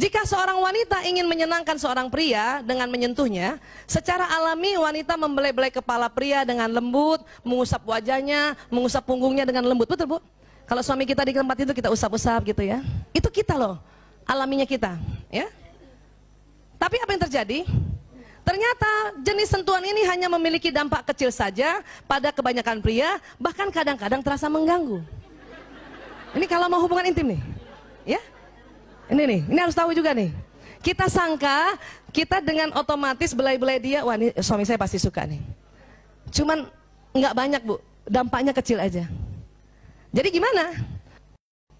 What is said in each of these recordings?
Jika seorang wanita ingin menyenangkan seorang pria dengan menyentuhnya, secara alami wanita membelai-belai kepala pria dengan lembut, mengusap wajahnya, mengusap punggungnya dengan lembut. Betul, Bu? Kalau suami kita di tempat itu kita usap-usap gitu ya. Itu kita loh, alaminya kita, ya. Tapi apa yang terjadi? Ternyata jenis sentuhan ini hanya memiliki dampak kecil saja pada kebanyakan pria, bahkan kadang-kadang terasa mengganggu. Ini kalau mau hubungan intim nih, ya. Ini harus tahu juga nih. Kita sangka kita dengan otomatis belai-belai dia, wah ini suami saya pasti suka nih. Cuman nggak banyak, Bu, dampaknya kecil aja. Jadi gimana?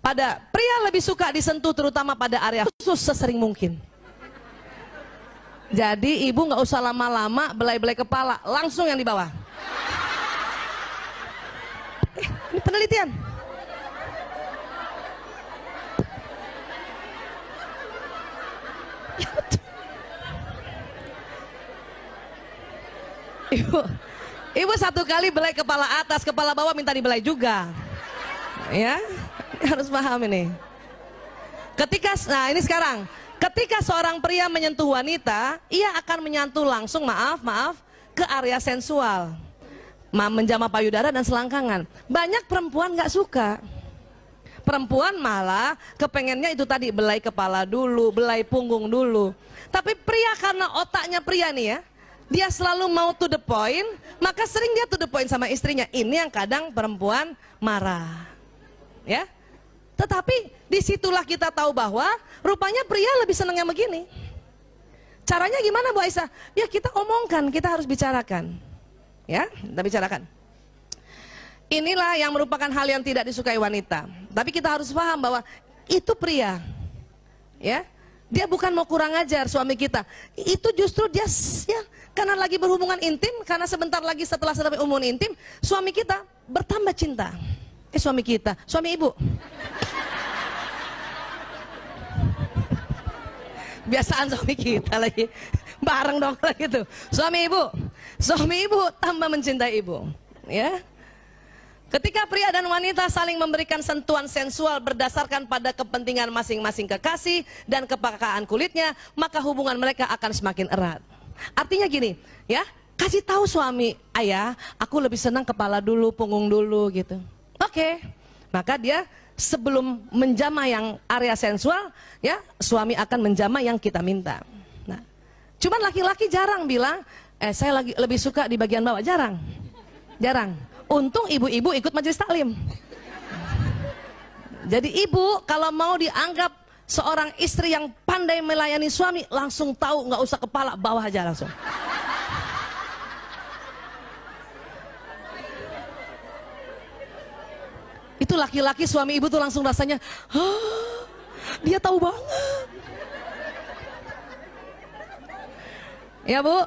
Pada pria lebih suka disentuh terutama pada area khusus sesering mungkin. Jadi ibu nggak usah lama-lama belai-belai kepala, langsung yang di bawah. Ini penelitian. Ibu satu kali belai kepala atas, kepala bawah minta dibelai juga. Ya, harus paham ini. Nah ini sekarang, ketika seorang pria menyentuh wanita, ia akan menyentuh langsung, maaf, ke area sensual, menjamah payudara dan selangkangan. Banyak perempuan nggak suka. Perempuan malah kepengennya itu tadi, belai kepala dulu, belai punggung dulu. Tapi pria karena otaknya pria nih ya, dia selalu mau to the point, maka sering dia to the point sama istrinya. Ini yang kadang perempuan marah, ya. Tetapi disitulah kita tahu bahwa rupanya pria lebih senang yang begini. Caranya gimana, Bu Aisyah? Ya kita omongkan, kita harus bicarakan, ya, kita bicarakan. Inilah yang merupakan hal yang tidak disukai wanita. Tapi kita harus paham bahwa itu pria, ya. Dia bukan mau kurang ajar suami kita. Itu justru dia, ya, karena lagi berhubungan intim, karena sebentar lagi setelah hubungan intim, suami kita bertambah cinta. Suami kita, suami ibu. Biasaan suami kita lagi, bareng dong gitu. Suami ibu tambah mencintai ibu, ya. Ketika pria dan wanita saling memberikan sentuhan sensual berdasarkan pada kepentingan masing-masing kekasih dan kepekaan kulitnya, maka hubungan mereka akan semakin erat. Artinya gini, ya, kasih tahu suami, ayah, aku lebih senang kepala dulu, punggung dulu gitu. Oke, maka dia sebelum menjamah yang area sensual, ya, suami akan menjamah yang kita minta. Nah, cuman laki-laki jarang bilang, saya lebih suka di bagian bawah, jarang. Untung ibu-ibu ikut majelis taklim. Jadi ibu kalau mau dianggap seorang istri yang pandai melayani suami, langsung tahu, nggak usah kepala, bawah aja langsung. Itu laki-laki suami ibu tuh langsung rasanya, dia tahu banget. Ya Bu,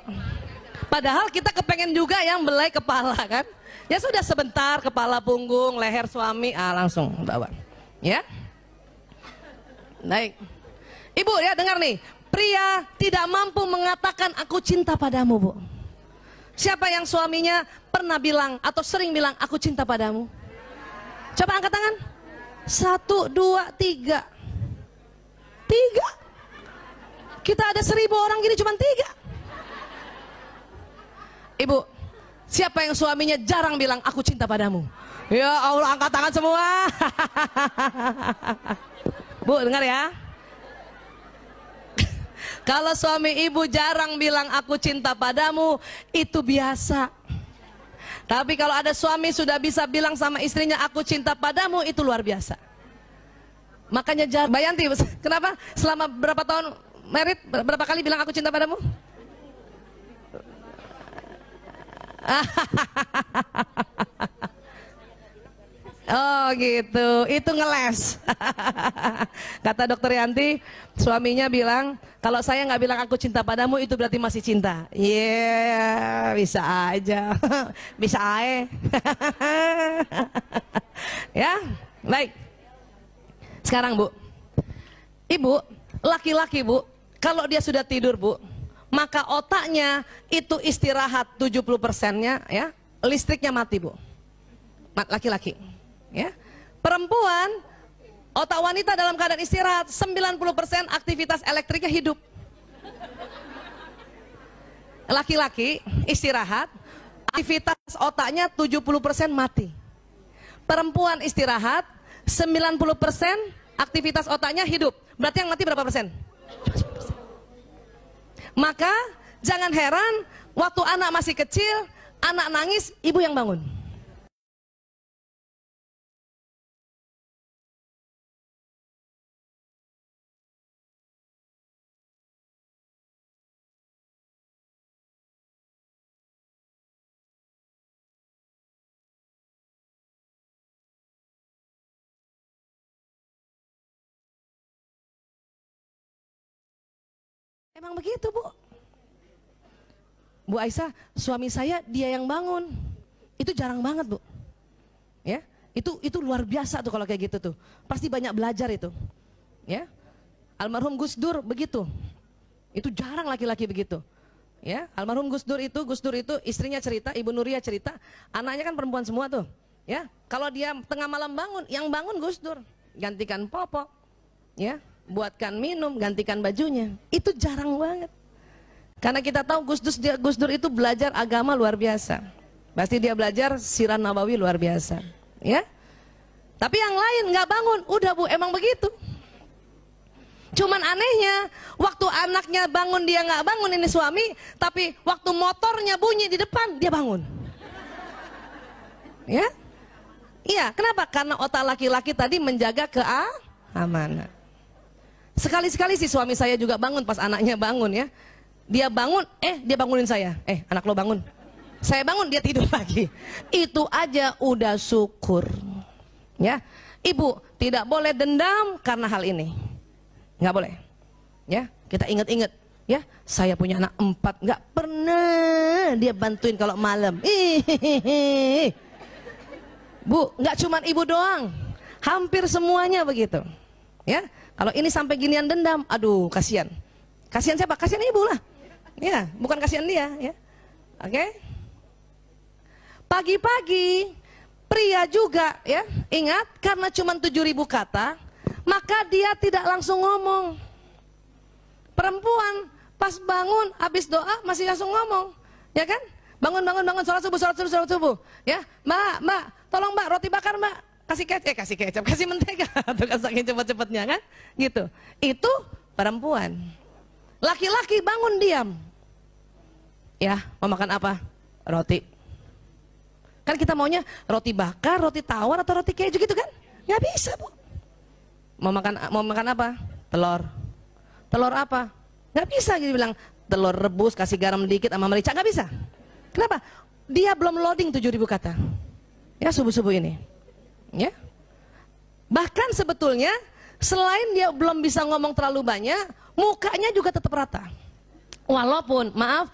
padahal kita kepengen juga yang belai kepala kan. Ya sudah sebentar, kepala, punggung, leher suami, langsung bawa, ya. Baik, ibu ya dengar nih, pria tidak mampu mengatakan aku cinta padamu, Bu. Siapa yang suaminya pernah bilang atau sering bilang aku cinta padamu? Coba angkat tangan. 1, 2, 3. 3. Kita ada 1000 orang gini cuma 3. Ibu, siapa yang suaminya jarang bilang aku cinta padamu? Ya Allah, angkat tangan semua. Bu, dengar ya. Kalau suami ibu jarang bilang aku cinta padamu, itu biasa. Tapi kalau ada suami sudah bisa bilang sama istrinya aku cinta padamu, itu luar biasa. Makanya Bayanti, kenapa selama berapa tahun married, berapa kali bilang aku cinta padamu? Oh gitu, itu ngeles. Kata dokter Yanti, suaminya bilang, kalau saya nggak bilang aku cinta padamu, itu berarti masih cinta. Yeah, bisa aja, bisa aja. Ya, baik. Sekarang Bu, ibu, laki-laki Bu, kalau dia sudah tidur Bu, maka otaknya itu istirahat 70%-nya, ya, listriknya mati Bu. Laki-laki. Ya, perempuan Otak wanita dalam keadaan istirahat, 90% aktivitas elektriknya hidup. Laki-laki istirahat, aktivitas otaknya 70% mati. Perempuan istirahat, 90% aktivitas otaknya hidup. Berarti yang mati berapa persen? Maka jangan heran waktu anak masih kecil, anak nangis, ibu yang bangun. Emang begitu, Bu. Bu Aisyah, suami saya dia yang bangun. Itu jarang banget, Bu. Ya, itu luar biasa tuh kalau kayak gitu tuh. Pasti banyak belajar itu. Ya. Almarhum Gus Dur begitu. Itu jarang laki-laki begitu. Ya, almarhum Gus Dur itu istrinya cerita, Ibu Nuria cerita, anaknya kan perempuan semua tuh. Ya, kalau dia tengah malam bangun, yang bangun Gus Dur, gantikan popok. Ya, buatkan minum, gantikan bajunya. Itu jarang banget. Karena kita tahu Gus Dur itu belajar agama luar biasa. Pasti dia belajar sirah nabawi luar biasa. Ya. Tapi yang lain nggak bangun. Udah, Bu, emang begitu. Cuman anehnya, waktu anaknya bangun dia nggak bangun, ini suami, tapi waktu motornya bunyi di depan dia bangun. Ya. Iya, kenapa? Karena otak laki-laki tadi menjaga keamanan. Sekali-sekali si suami saya juga bangun pas anaknya bangun ya. Dia bangun, dia bangunin saya. Anak lo bangun. Saya bangun, dia tidur lagi. Itu aja udah syukur. Ya. Ibu, tidak boleh dendam karena hal ini. Nggak boleh. Ya, kita ingat-ingat. Ya, saya punya anak 4, nggak pernah dia bantuin kalau malam. Bu, nggak cuman ibu doang. Hampir semuanya begitu. Ya. Kalau ini sampai ginian dendam, aduh kasihan. Kasihan siapa? Kasihan ibu lah. Ya, bukan kasihan dia, ya. Oke? Pagi-pagi pria juga, ya. Ingat, karena cuma 7.000 kata, maka dia tidak langsung ngomong. Perempuan pas bangun habis doa masih langsung ngomong, ya kan? Bangun, sholat subuh. Ya, Mbak, tolong Mbak, roti bakar Mbak. Kasih kecap, kasih mentega, tuh kan saking cepet-cepetnya kan, gitu. Itu perempuan. Laki-laki bangun diam. Ya, mau makan apa? Roti. Kan kita maunya roti bakar, roti tawar atau roti keju gitu kan? Nggak bisa, Bu. Mau makan apa? Telur. Telur apa? Nggak bisa gitu bilang. Telur rebus, kasih garam dikit sama merica, nggak bisa. Kenapa? Dia belum loading 7.000 kata. Ya, subuh-subuh ini. Ya. Bahkan sebetulnya selain dia belum bisa ngomong terlalu banyak, mukanya juga tetap rata. Walaupun maaf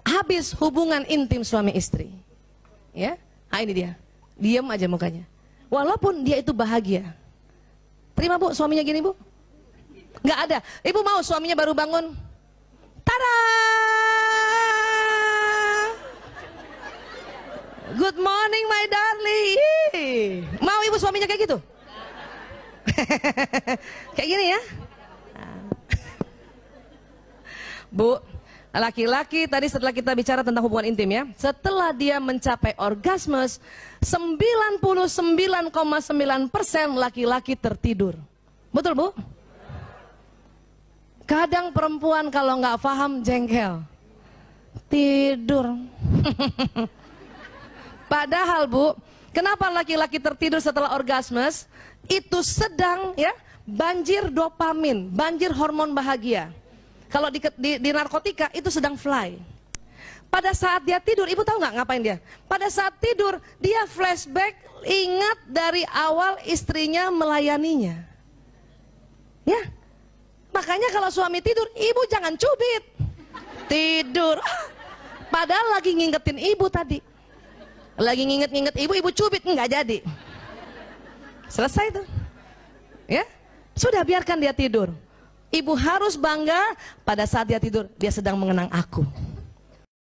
habis hubungan intim suami istri. Ya. Ini dia. Diam aja mukanya. Walaupun dia itu bahagia. Terima, Bu, suaminya gini, Bu? Nggak ada. Ibu mau suaminya baru bangun. Tada! Good morning my darling. Mau ibu suaminya kayak gitu? Kayak gini ya. Bu, laki-laki tadi setelah kita bicara tentang hubungan intim ya, setelah dia mencapai orgasme, 99,9% laki-laki tertidur. Betul, Bu? Kadang perempuan kalau nggak paham jengkel. Tidur. Padahal, Bu, kenapa laki-laki tertidur setelah orgasme? Itu sedang ya banjir dopamin, banjir hormon bahagia. Kalau di narkotika itu sedang fly. Pada saat dia tidur, ibu tahu nggak ngapain dia? Pada saat tidur dia flashback, ingat dari awal istrinya melayaninya. Ya, makanya kalau suami tidur, ibu jangan cubit. Tidur, padahal lagi ngingetin ibu tadi. Lagi nginget-nginget ibu cubit, nggak jadi. Selesai tuh. Ya, sudah biarkan dia tidur. Ibu harus bangga pada saat dia tidur, dia sedang mengenang aku.